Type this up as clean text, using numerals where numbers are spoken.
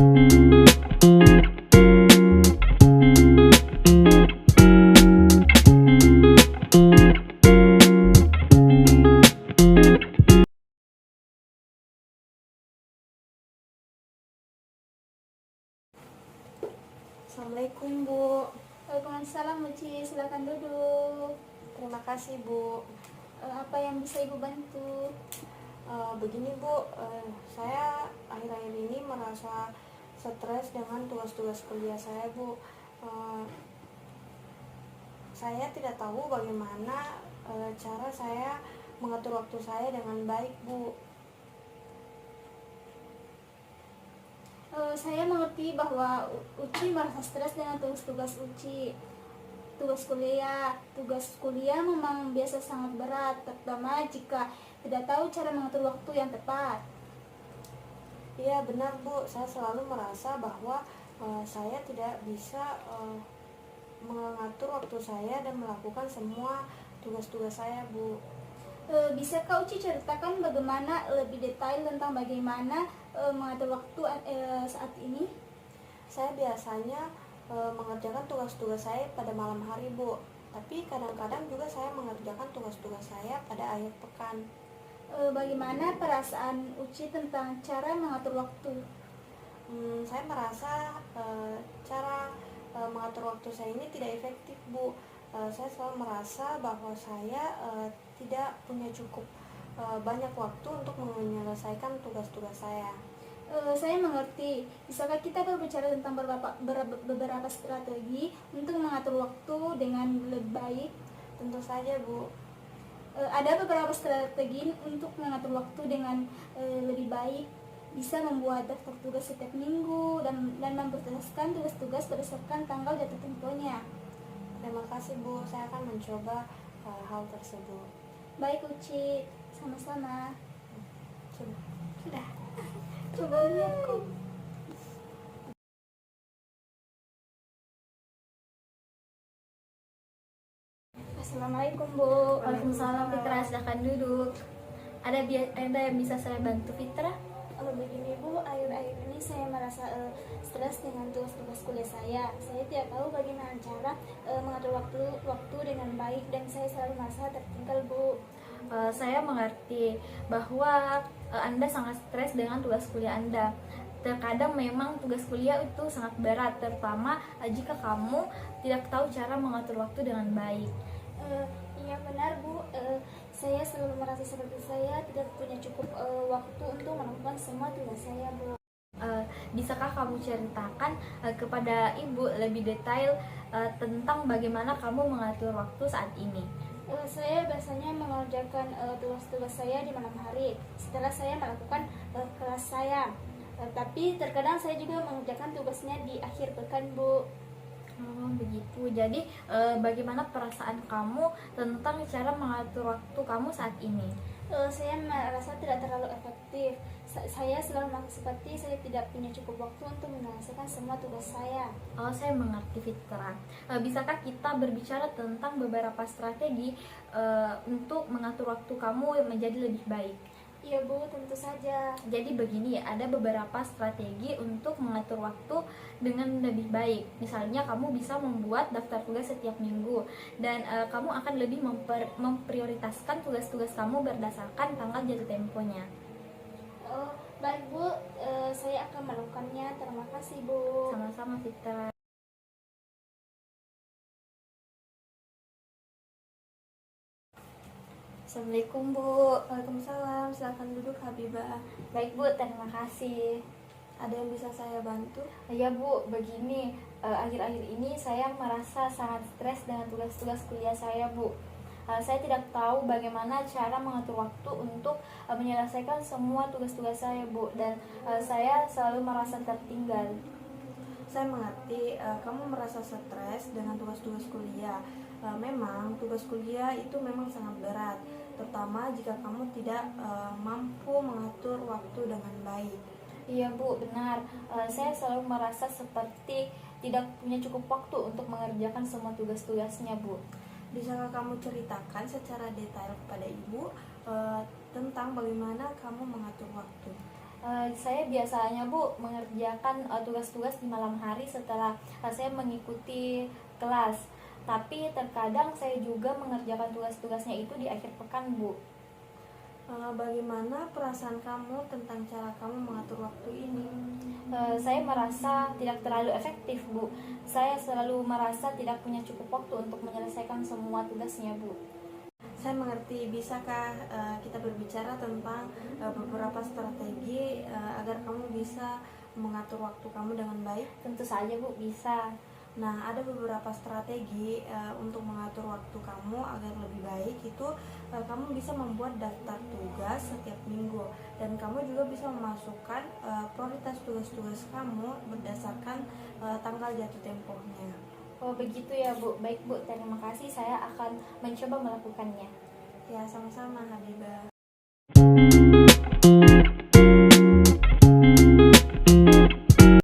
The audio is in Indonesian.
Assalamualaikum Bu. Waalaikumsalam Uci, silakan duduk. Terima kasih Bu. Apa yang bisa Ibu bantu? Begini Bu, saya akhir-akhir ini merasa stres dengan tugas-tugas kuliah saya Bu. Saya tidak tahu bagaimana cara saya mengatur waktu saya dengan baik Bu. Saya mengerti bahwa Uci merasa stres dengan tugas-tugas Uci. Tugas kuliah memang biasa sangat berat, terutama jika tidak tahu cara mengatur waktu yang tepat. Iya benar Bu, saya selalu merasa bahwa saya tidak bisa mengatur waktu saya dan melakukan semua tugas-tugas saya Bu. Bisakah Uci ceritakan bagaimana lebih detail tentang bagaimana mengatur waktu saat ini? Saya biasanya mengerjakan tugas-tugas saya pada malam hari Bu, tapi kadang-kadang juga saya mengerjakan tugas-tugas saya pada akhir pekan. Bagaimana perasaan Uci tentang cara mengatur waktu? Saya merasa cara mengatur waktu saya ini tidak efektif Bu. Saya selalu merasa bahwa saya tidak punya cukup banyak waktu untuk menyelesaikan tugas-tugas saya. Saya mengerti. Bisakah kita berbicara tentang beberapa strategi untuk mengatur waktu dengan lebih baik? Tentu saja Bu. Ada beberapa strategi untuk mengatur waktu dengan lebih baik. Bisa membuat daftar tugas setiap minggu dan memprioritaskan tugas-tugas berdasarkan tanggal jatuh temponya. Terima kasih Bu, saya akan mencoba hal tersebut. Baik Uci, sama-sama. Sudah. Coba lihat kok. Assalamualaikum Bu. Waalaikumsalam Fitra, silahkan duduk. Ada yang bisa saya bantu Fitra? Begini Bu, akhir-akhir ini saya merasa stres dengan tugas-tugas kuliah saya. Saya tidak tahu bagaimana cara mengatur waktu dengan baik dan saya selalu merasa tertinggal Bu. Saya mengerti bahwa Anda sangat stres dengan tugas kuliah Anda. Terkadang memang tugas kuliah itu sangat berat, terutama jika kamu tidak tahu cara mengatur waktu dengan baik. Iya benar Bu, saya selalu merasa seperti saya tidak punya cukup waktu untuk melakukan semua tugas saya Bu. Bisakah kamu ceritakan kepada Ibu lebih detail tentang bagaimana kamu mengatur waktu saat ini? Saya biasanya mengerjakan tugas-tugas saya di malam hari setelah saya melakukan kelas saya. Tapi terkadang saya juga mengerjakan tugasnya di akhir pekan Bu. Oh begitu. Jadi bagaimana perasaan kamu tentang cara mengatur waktu kamu saat ini? Saya merasa tidak terlalu efektif. Saya selalu merasa seperti saya tidak punya cukup waktu untuk menyelesaikan semua tugas saya. Oh, saya mengerti Fitra. Bisakah kita berbicara tentang beberapa strategi untuk mengatur waktu kamu menjadi lebih baik? Iya Bu, tentu saja. Jadi begini ya, ada beberapa strategi untuk mengatur waktu dengan lebih baik. Misalnya kamu bisa membuat daftar tugas setiap minggu dan kamu akan lebih memprioritaskan tugas-tugas kamu berdasarkan tanggal jatuh temponya. Oh, baik Bu, saya akan melakukannya. Terima kasih Bu. Sama-sama Fitra. Assalamualaikum Bu. Waalaikumsalam, silakan duduk Habibah. Baik Bu, terima kasih. Ada yang bisa saya bantu? Ya Bu, begini, akhir-akhir ini saya merasa sangat stres dengan tugas-tugas kuliah saya Bu. Saya tidak tahu bagaimana cara mengatur waktu untuk menyelesaikan semua tugas-tugas saya Bu, dan saya selalu merasa tertinggal. Saya mengerti kamu merasa stres dengan tugas-tugas kuliah. Memang tugas kuliah itu memang sangat berat, terutama jika kamu tidak mampu mengatur waktu dengan baik. Iya Bu, benar. Saya selalu merasa seperti tidak punya cukup waktu untuk mengerjakan semua tugas-tugasnya Bu. Bisakah kamu ceritakan secara detail kepada Ibu tentang bagaimana kamu mengatur waktu? Saya biasanya Bu mengerjakan tugas-tugas di malam hari setelah saya mengikuti kelas. Tapi terkadang saya juga mengerjakan tugas-tugasnya itu di akhir pekan Bu. Bagaimana perasaan kamu tentang cara kamu mengatur waktu ini? Saya merasa tidak terlalu efektif Bu. Saya selalu merasa tidak punya cukup waktu untuk menyelesaikan semua tugasnya Bu. Saya mengerti. Bisakah kita berbicara tentang beberapa strategi agar kamu bisa mengatur waktu kamu dengan baik? Tentu saja Bu, bisa. Nah, ada beberapa strategi untuk mengatur waktu kamu agar lebih baik. Itu kamu bisa membuat daftar tugas setiap minggu, dan kamu juga bisa memasukkan prioritas tugas-tugas kamu berdasarkan tanggal jatuh tempohnya. Oh begitu ya Bu. Baik Bu, terima kasih. Saya akan mencoba melakukannya. Ya, sama-sama Habibah.